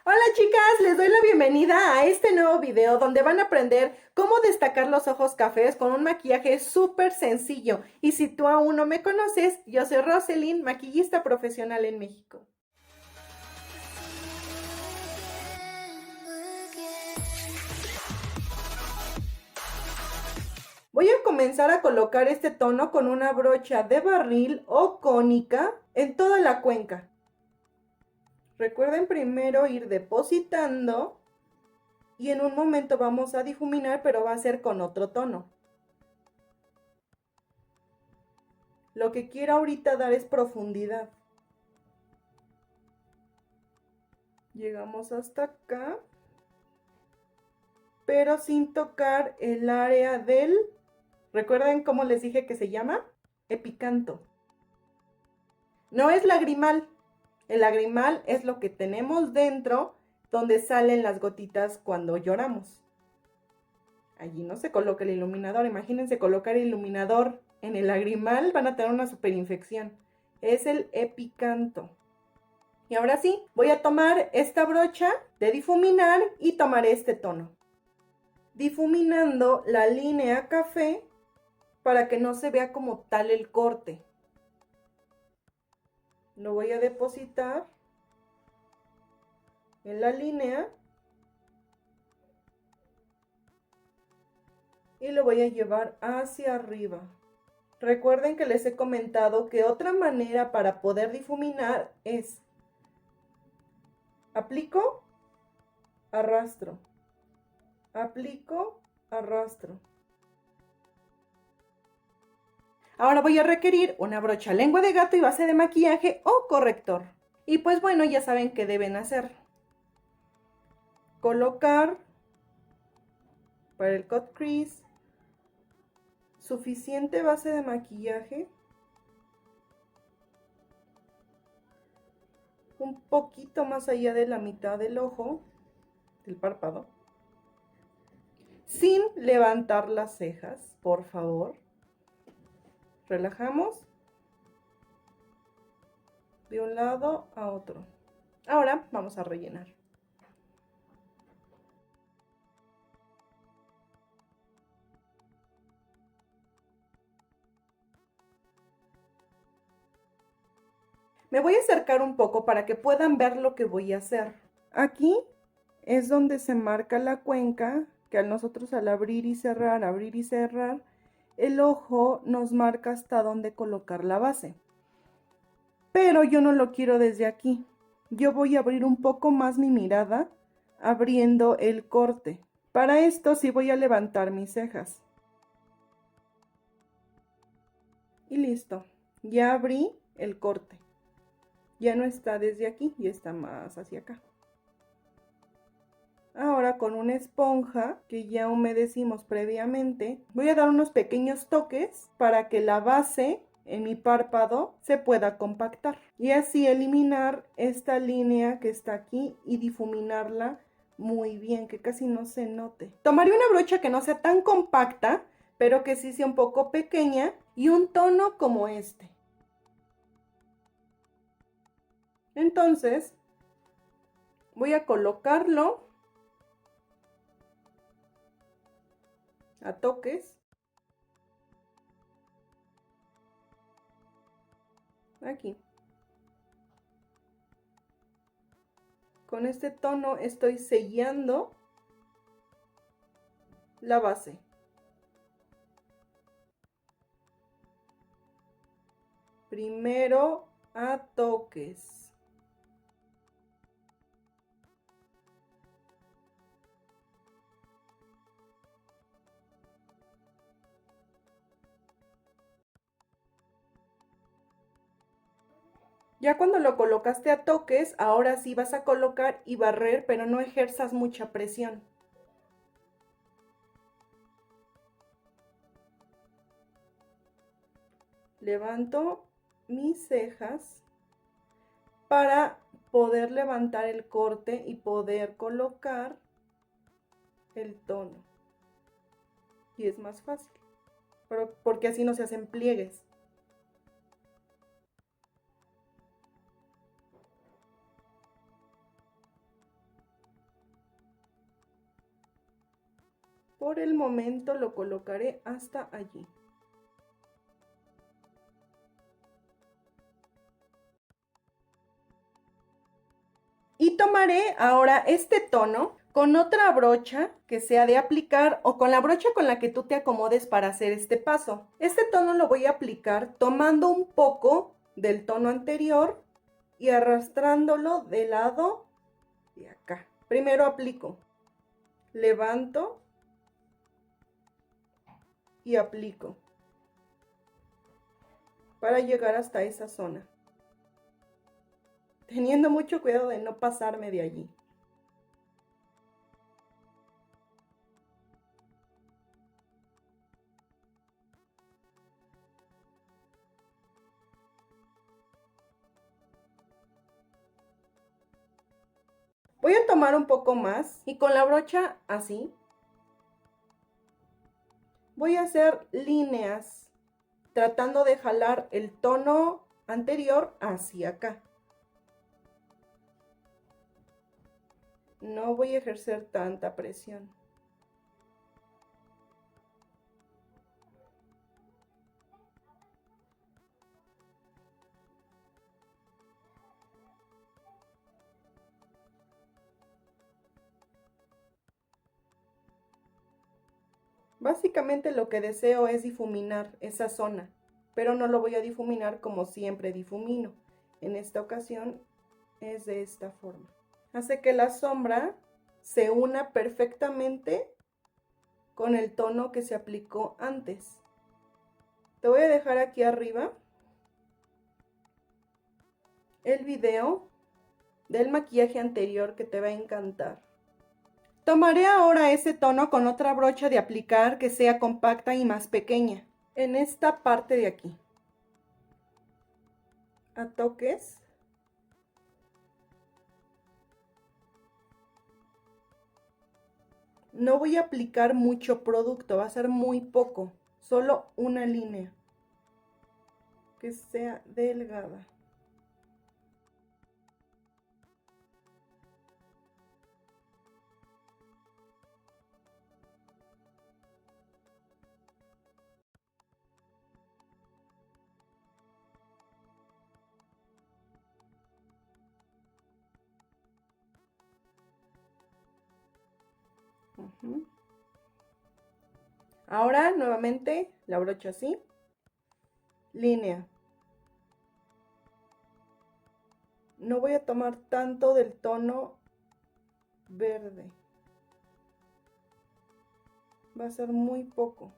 Hola chicas, les doy la bienvenida a este nuevo video donde van a aprender cómo destacar los ojos cafés con un maquillaje súper sencillo. Y si tú aún no me conoces, yo soy Roselyn, maquillista profesional en México. Voy a comenzar a colocar este tono con una brocha de barril o cónica en toda la cuenca. Recuerden primero ir depositando y en un momento vamos a difuminar, pero va a ser con otro tono. Lo que quiero ahorita dar es profundidad. Llegamos hasta acá, pero sin tocar el área del... ¿Recuerden cómo les dije que se llama? Epicanto. No es lagrimal. El lagrimal es lo que tenemos dentro, donde salen las gotitas cuando lloramos. Allí no se coloca el iluminador. Imagínense colocar el iluminador en el lagrimal, van a tener una superinfección. Es el epicanto. Y ahora sí, voy a tomar esta brocha de difuminar y tomaré este tono. Difuminando la línea café para que no se vea como tal el corte. Lo voy a depositar en la línea y lo voy a llevar hacia arriba. Recuerden que les he comentado que otra manera para poder difuminar es aplico, arrastro, aplico, arrastro. Ahora voy a requerir una brocha lengua de gato y base de maquillaje o corrector. Y pues bueno, ya saben qué deben hacer. Colocar para el cut crease suficiente base de maquillaje. Un poquito más allá de la mitad del ojo, del párpado. Sin levantar las cejas, por favor. Relajamos de un lado a otro. Ahora vamos a rellenar. Me voy a acercar un poco para que puedan ver lo que voy a hacer. Aquí es donde se marca la cuenca, que a nosotros al abrir y cerrar, el ojo nos marca hasta dónde colocar la base. Pero yo no lo quiero desde aquí. Yo voy a abrir un poco más mi mirada, abriendo el corte. Para esto sí voy a levantar mis cejas. Y listo. Ya abrí el corte. Ya no está desde aquí, ya está más hacia acá. Ahora con una esponja que ya humedecimos previamente, voy a dar unos pequeños toques para que la base en mi párpado se pueda compactar. Y así eliminar esta línea que está aquí y difuminarla muy bien, que casi no se note. Tomaré una brocha que no sea tan compacta, pero que sí sea un poco pequeña y un tono como este. Entonces, voy a colocarlo a toques aquí. Con este tono estoy sellando la base. Primero a toques. Ya cuando lo colocaste a toques, ahora sí vas a colocar y barrer, pero no ejerzas mucha presión. Levanto mis cejas para poder levantar el corte y poder colocar el tono. Y es más fácil, porque así no se hacen pliegues. Por el momento lo colocaré hasta allí. Y tomaré ahora este tono con otra brocha que sea de aplicar o con la brocha con la que tú te acomodes para hacer este paso. Este tono lo voy a aplicar tomando un poco del tono anterior y arrastrándolo del lado de acá. Primero aplico, levanto y aplico para llegar hasta esa zona, teniendo mucho cuidado de no pasarme de allí. Voy a tomar un poco más y con la brocha así voy a hacer líneas tratando de jalar el tono anterior hacia acá. No voy a ejercer tanta presión. Básicamente lo que deseo es difuminar esa zona, pero no lo voy a difuminar como siempre difumino. En esta ocasión es de esta forma. Hace que la sombra se una perfectamente con el tono que se aplicó antes. Te voy a dejar aquí arriba el video del maquillaje anterior que te va a encantar. Tomaré ahora ese tono con otra brocha de aplicar que sea compacta y más pequeña. En esta parte de aquí. A toques. No voy a aplicar mucho producto, va a ser muy poco. Solo una línea. Que sea delgada. Ahora nuevamente la brocha así, línea. No voy a tomar tanto del tono verde. Va a ser muy poco.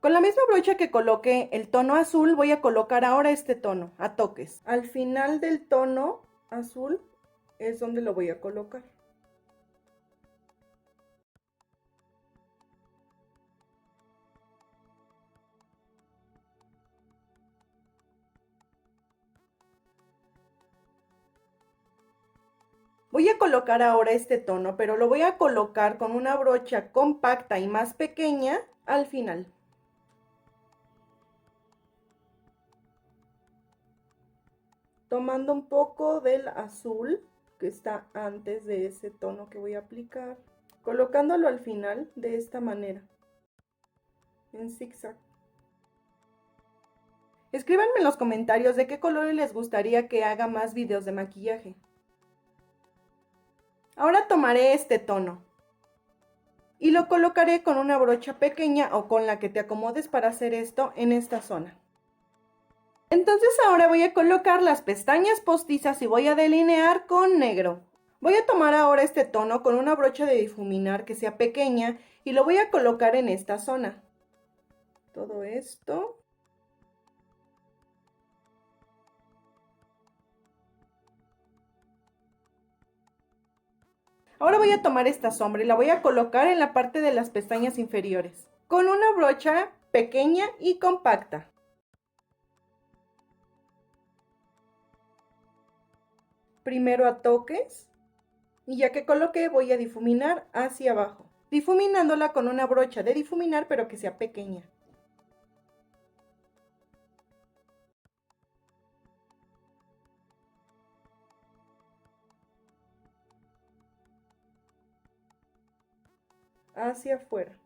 Con la misma brocha que coloqué el tono azul, voy a colocar ahora este tono a toques. Al final del tono azul es donde lo voy a colocar. Voy a colocar ahora este tono, pero lo voy a colocar con una brocha compacta y más pequeña al final. Tomando un poco del azul que está antes de ese tono que voy a aplicar, colocándolo al final de esta manera, en zigzag. Escríbanme en los comentarios de qué colores les gustaría que haga más videos de maquillaje. Ahora tomaré este tono y lo colocaré con una brocha pequeña o con la que te acomodes para hacer esto en esta zona. Entonces ahora voy a colocar las pestañas postizas y voy a delinear con negro. Voy a tomar ahora este tono con una brocha de difuminar que sea pequeña y lo voy a colocar en esta zona. Todo esto. Ahora voy a tomar esta sombra y la voy a colocar en la parte de las pestañas inferiores con una brocha pequeña y compacta. Primero a toques y ya que coloqué voy a difuminar hacia abajo, difuminándola con una brocha de difuminar pero que sea pequeña. hacia afuera.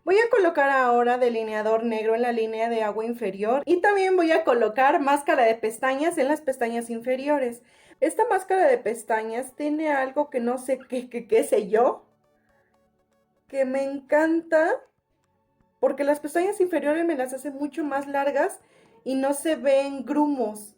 Voy a colocar ahora delineador negro en la línea de agua inferior y también voy a colocar máscara de pestañas en las pestañas inferiores. Esta máscara de pestañas tiene algo que no sé qué sé yo, que me encanta porque las pestañas inferiores me las hace mucho más largas y no se ven grumos.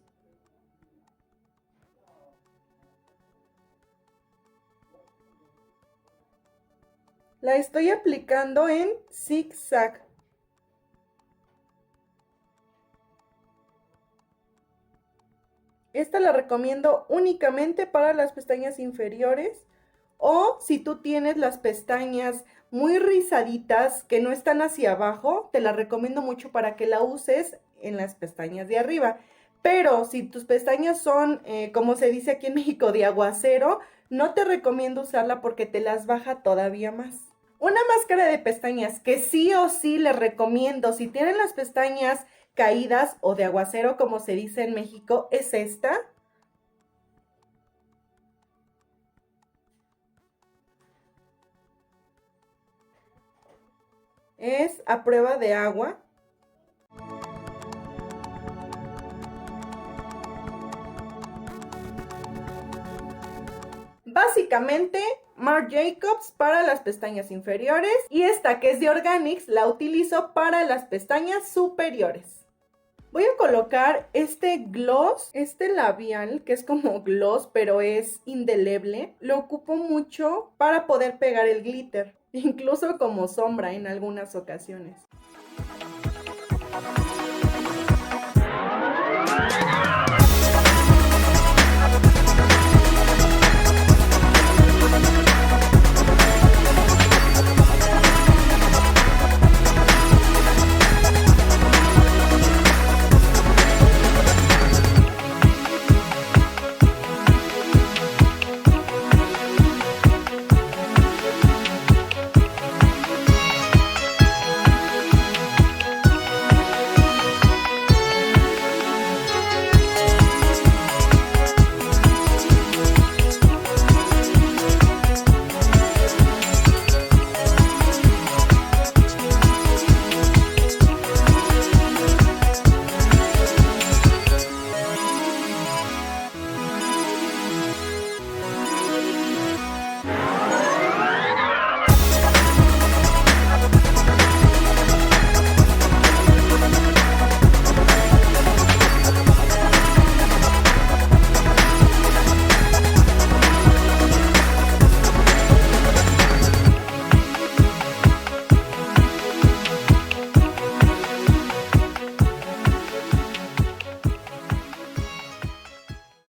La estoy aplicando en zigzag. Esta la recomiendo únicamente para las pestañas inferiores o si tú tienes las pestañas muy rizaditas que no están hacia abajo, te la recomiendo mucho para que la uses en las pestañas de arriba. Pero si tus pestañas son, como se dice aquí en México, de aguacero, no te recomiendo usarla porque te las baja todavía más. Una máscara de pestañas que sí o sí les recomiendo si tienen las pestañas caídas o de aguacero, como se dice en México, es esta. Es a prueba de agua. Básicamente, Marc Jacobs para las pestañas inferiores y esta que es de Organics la utilizo para las pestañas superiores. Voy a colocar este gloss, este labial que es como gloss pero es indeleble. Lo ocupo mucho para poder pegar el glitter, incluso como sombra en algunas ocasiones.